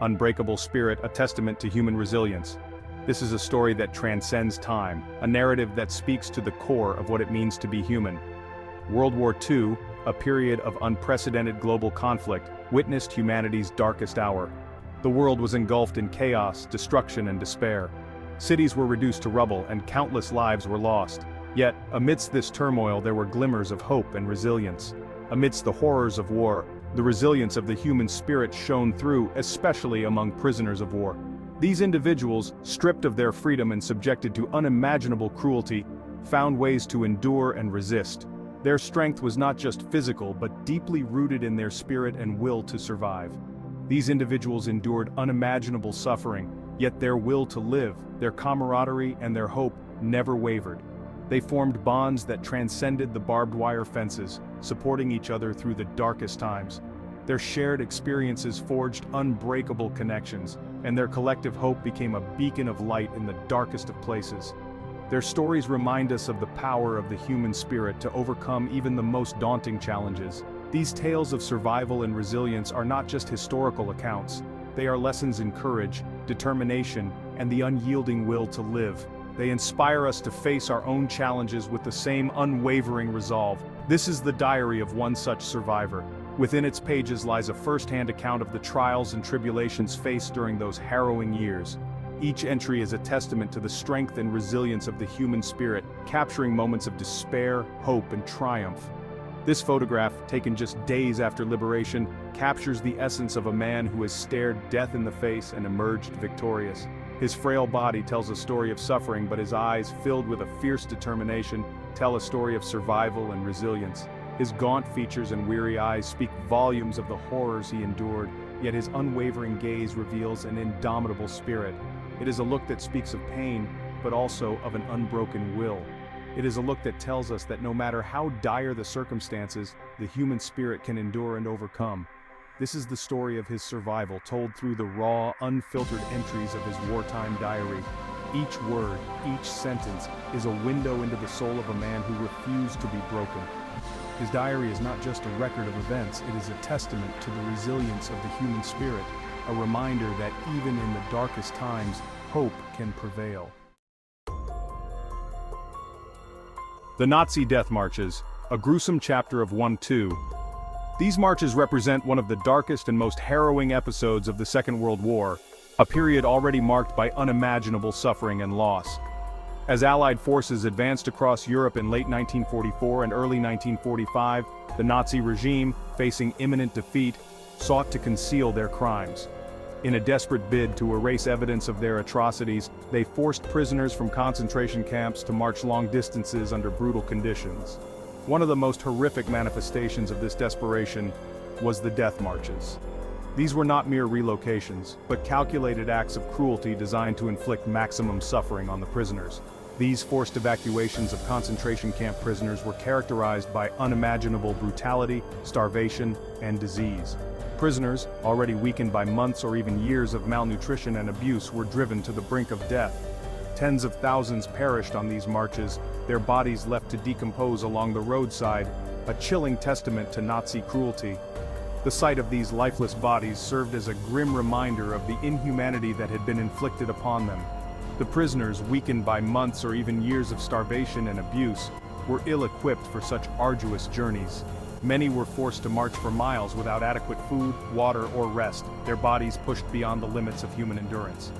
unbreakable spirit, a testament to human resilience. This is a story that transcends time, a narrative that speaks to the core of what it means to be human. World War II, a period of unprecedented global conflict, witnessed humanity's darkest hour. The world was engulfed in chaos, destruction, and despair. Cities were reduced to rubble, and countless lives were lost. Yet, amidst this turmoil there were glimmers of hope and resilience. Amidst the horrors of war, the resilience of the human spirit shone through, especially among prisoners of war. These individuals, stripped of their freedom and subjected to unimaginable cruelty, found ways to endure and resist. Their strength was not just physical but deeply rooted in their spirit and will to survive. These individuals endured unimaginable suffering, yet their will to live, their camaraderie, and their hope never wavered. They formed bonds that transcended the barbed wire fences, supporting each other through the darkest times. Their shared experiences forged unbreakable connections, and their collective hope became a beacon of light in the darkest of places. Their stories remind us of the power of the human spirit to overcome even the most daunting challenges. These tales of survival and resilience are not just historical accounts. They are lessons in courage, determination, and the unyielding will to live. They inspire us to face our own challenges with the same unwavering resolve. This is the diary of one such survivor. Within its pages lies a first-hand account of the trials and tribulations faced during those harrowing years. Each entry is a testament to the strength and resilience of the human spirit, capturing moments of despair, hope, and triumph. This photograph, taken just days after liberation, captures the essence of a man who has stared death in the face and emerged victorious. His frail body tells a story of suffering, but his eyes, filled with a fierce determination, tell a story of survival and resilience. His gaunt features and weary eyes speak volumes of the horrors he endured, yet his unwavering gaze reveals an indomitable spirit. It is a look that speaks of pain, but also of an unbroken will. It is a look that tells us that no matter how dire the circumstances, the human spirit can endure and overcome. This is the story of his survival, told through the raw, unfiltered entries of his wartime diary. Each word, each sentence, is a window into the soul of a man who refused to be broken. His diary is not just a record of events, it is a testament to the resilience of the human spirit, a reminder that even in the darkest times, hope can prevail. The Nazi Death Marches, a gruesome chapter of WWII. These marches represent one of the darkest and most harrowing episodes of the Second World War, a period already marked by unimaginable suffering and loss. As Allied forces advanced across Europe in late 1944 and early 1945, the Nazi regime, facing imminent defeat, sought to conceal their crimes. In a desperate bid to erase evidence of their atrocities, they forced prisoners from concentration camps to march long distances under brutal conditions. One of the most horrific manifestations of this desperation was the death marches. These were not mere relocations, but calculated acts of cruelty designed to inflict maximum suffering on the prisoners. These forced evacuations of concentration camp prisoners were characterized by unimaginable brutality, starvation, and disease. Prisoners, already weakened by months or even years of malnutrition and abuse, were driven to the brink of death. Tens of thousands perished on these marches, their bodies left to decompose along the roadside, a chilling testament to Nazi cruelty. The sight of these lifeless bodies served as a grim reminder of the inhumanity that had been inflicted upon them. The prisoners, weakened by months or even years of starvation and abuse, were ill-equipped for such arduous journeys. Many were forced to march for miles without adequate food, water, or rest, their bodies pushed beyond the limits of human endurance.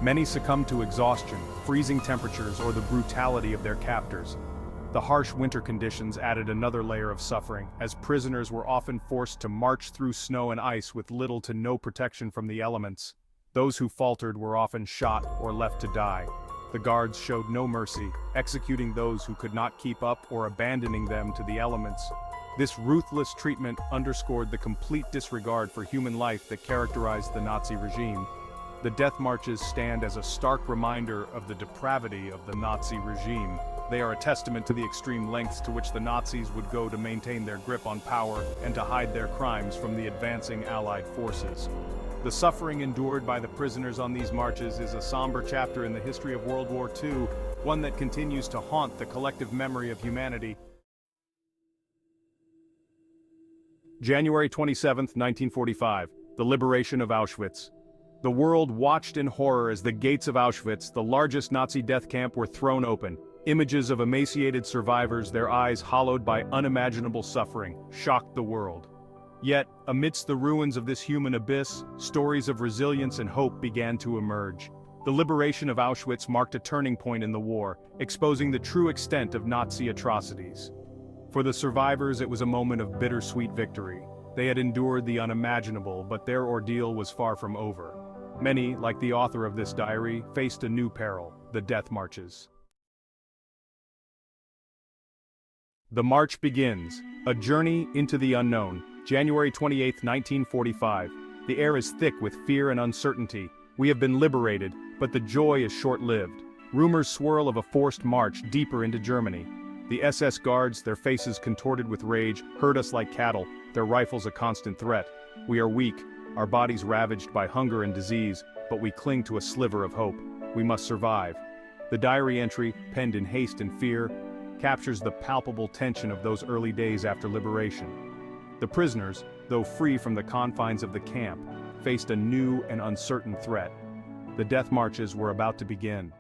Many succumbed to exhaustion, freezing temperatures, or the brutality of their captors. The harsh winter conditions added another layer of suffering, as prisoners were often forced to march through snow and ice with little to no protection from the elements. Those who faltered were often shot or left to die. The guards showed no mercy, executing those who could not keep up or abandoning them to the elements. This ruthless treatment underscored the complete disregard for human life that characterized the Nazi regime. The death marches stand as a stark reminder of the depravity of the Nazi regime. They are a testament to the extreme lengths to which the Nazis would go to maintain their grip on power and to hide their crimes from the advancing Allied forces. The suffering endured by the prisoners on these marches is a somber chapter in the history of World War II, one that continues to haunt the collective memory of humanity. January 27, 1945, the Liberation of Auschwitz. The world watched in horror as the gates of Auschwitz, the largest Nazi death camp, were thrown open. Images of emaciated survivors, their eyes hollowed by unimaginable suffering, shocked the world. Yet, amidst the ruins of this human abyss, stories of resilience and hope began to emerge. The liberation of Auschwitz marked a turning point in the war, exposing the true extent of Nazi atrocities. For the survivors, it was a moment of bittersweet victory. They had endured the unimaginable, but their ordeal was far from over. Many, like the author of this diary, faced a new peril: the death marches. The march begins, a journey into the unknown. January 28, 1945. The air is thick with fear and uncertainty. We have been liberated, but the joy is short-lived. Rumors swirl of a forced march deeper into Germany. The SS guards, their faces contorted with rage, herd us like cattle, their rifles a constant threat. We are weak, our bodies ravaged by hunger and disease, but we cling to a sliver of hope. We must survive. The diary entry, penned in haste and fear, captures the palpable tension of those early days after liberation. The prisoners, though free from the confines of the camp, faced a new and uncertain threat. The death marches were about to begin.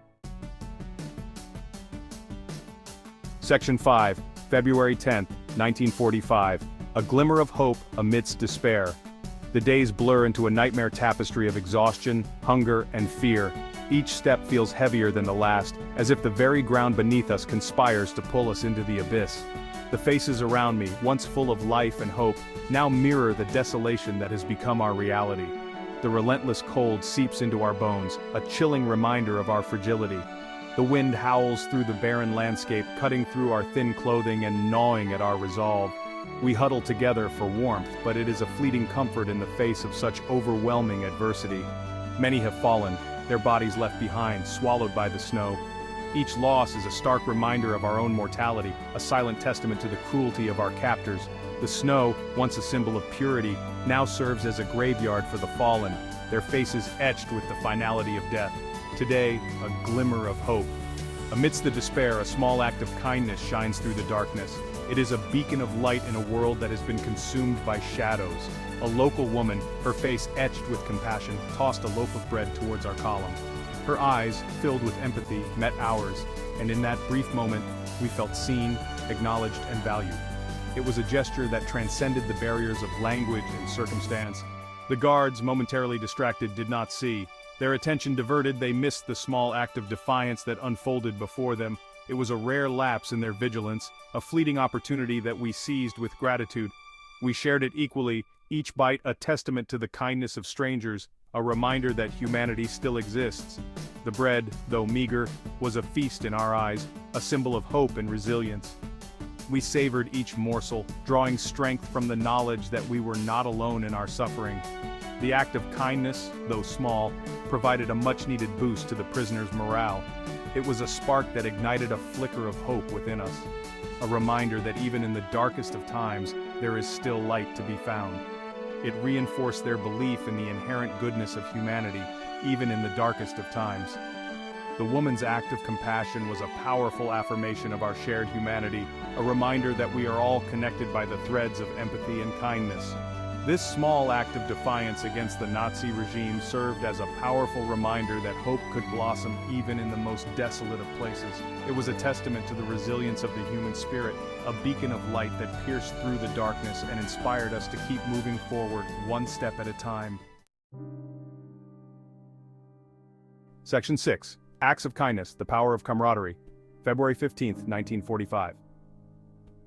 Section 5, February 10, 1945. A glimmer of hope amidst despair. The days blur into a nightmare tapestry of exhaustion, hunger, and fear. Each step feels heavier than the last, as if the very ground beneath us conspires to pull us into the abyss. The faces around me, once full of life and hope, now mirror the desolation that has become our reality. The relentless cold seeps into our bones, a chilling reminder of our fragility. The wind howls through the barren landscape, cutting through our thin clothing and gnawing at our resolve. We huddle together for warmth, but it is a fleeting comfort in the face of such overwhelming adversity. Many have fallen, their bodies left behind, swallowed by the snow. Each loss is a stark reminder of our own mortality, a silent testament to the cruelty of our captors. The snow, once a symbol of purity, now serves as a graveyard for the fallen, their faces etched with the finality of death. Today, a glimmer of hope. Amidst the despair, a small act of kindness shines through the darkness. It is a beacon of light in a world that has been consumed by shadows. A local woman, her face etched with compassion, tossed a loaf of bread towards our column. Her eyes, filled with empathy, met ours, and in that brief moment, we felt seen, acknowledged, and valued. It was a gesture that transcended the barriers of language and circumstance. The guards, momentarily distracted, did not see. Their attention diverted, they missed the small act of defiance that unfolded before them. It was a rare lapse in their vigilance, a fleeting opportunity that we seized with gratitude. We shared it equally, each bite a testament to the kindness of strangers, a reminder that humanity still exists. The bread, though meager, was a feast in our eyes, a symbol of hope and resilience. We savored each morsel, drawing strength from the knowledge that we were not alone in our suffering. The act of kindness, though small, provided a much-needed boost to the prisoners' morale. It was a spark that ignited a flicker of hope within us, a reminder that even in the darkest of times, there is still light to be found. It reinforced their belief in the inherent goodness of humanity, even in the darkest of times. The woman's act of compassion was a powerful affirmation of our shared humanity, a reminder that we are all connected by the threads of empathy and kindness. This small act of defiance against the Nazi regime served as a powerful reminder that hope could blossom even in the most desolate of places. It was a testament to the resilience of the human spirit, a beacon of light that pierced through the darkness and inspired us to keep moving forward, one step at a time. Section 6. Acts of Kindness, the Power of Camaraderie. February 15, 1945.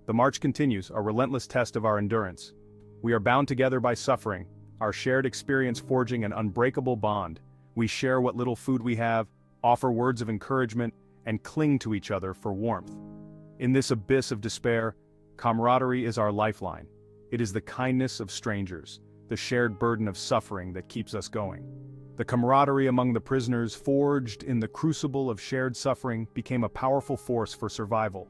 The march continues, a relentless test of our endurance. We are bound together by suffering, our shared experience forging an unbreakable bond. We share what little food we have, offer words of encouragement, and cling to each other for warmth. In this abyss of despair, camaraderie is our lifeline. It is the kindness of strangers, the shared burden of suffering that keeps us going. The camaraderie among the prisoners, forged in the crucible of shared suffering, became a powerful force for survival.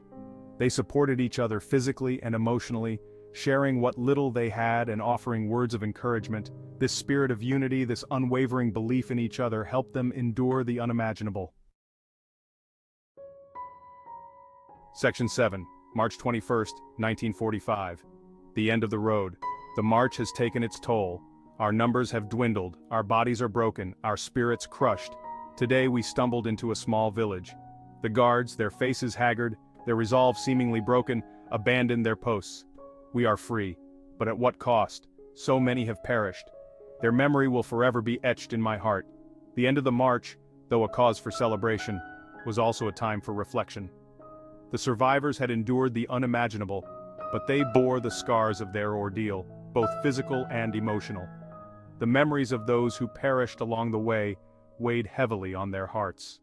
They supported each other physically and emotionally, sharing what little they had and offering words of encouragement. This spirit of unity, this unwavering belief in each other, helped them endure the unimaginable. Section 7, March 21, 1945. The end of the road. The march has taken its toll. Our numbers have dwindled, our bodies are broken, our spirits crushed. Today we stumbled into a small village. The guards, their faces haggard, their resolve seemingly broken, abandoned their posts. We are free. But at what cost? So many have perished. Their memory will forever be etched in my heart. The end of the march, though a cause for celebration, was also a time for reflection. The survivors had endured the unimaginable, but they bore the scars of their ordeal, both physical and emotional. The memories of those who perished along the way weighed heavily on their hearts.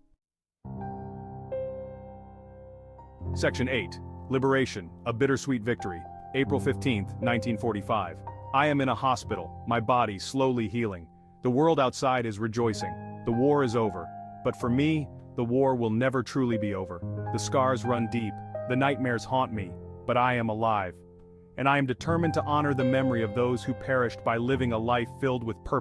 Section 8. Liberation, a Bittersweet Victory. April 15, 1945. I am in a hospital, my body slowly healing. The world outside is rejoicing. The war is over. But for me, the war will never truly be over. The scars run deep, the nightmares haunt me, but I am alive. And I am determined to honor the memory of those who perished by living a life filled with purpose.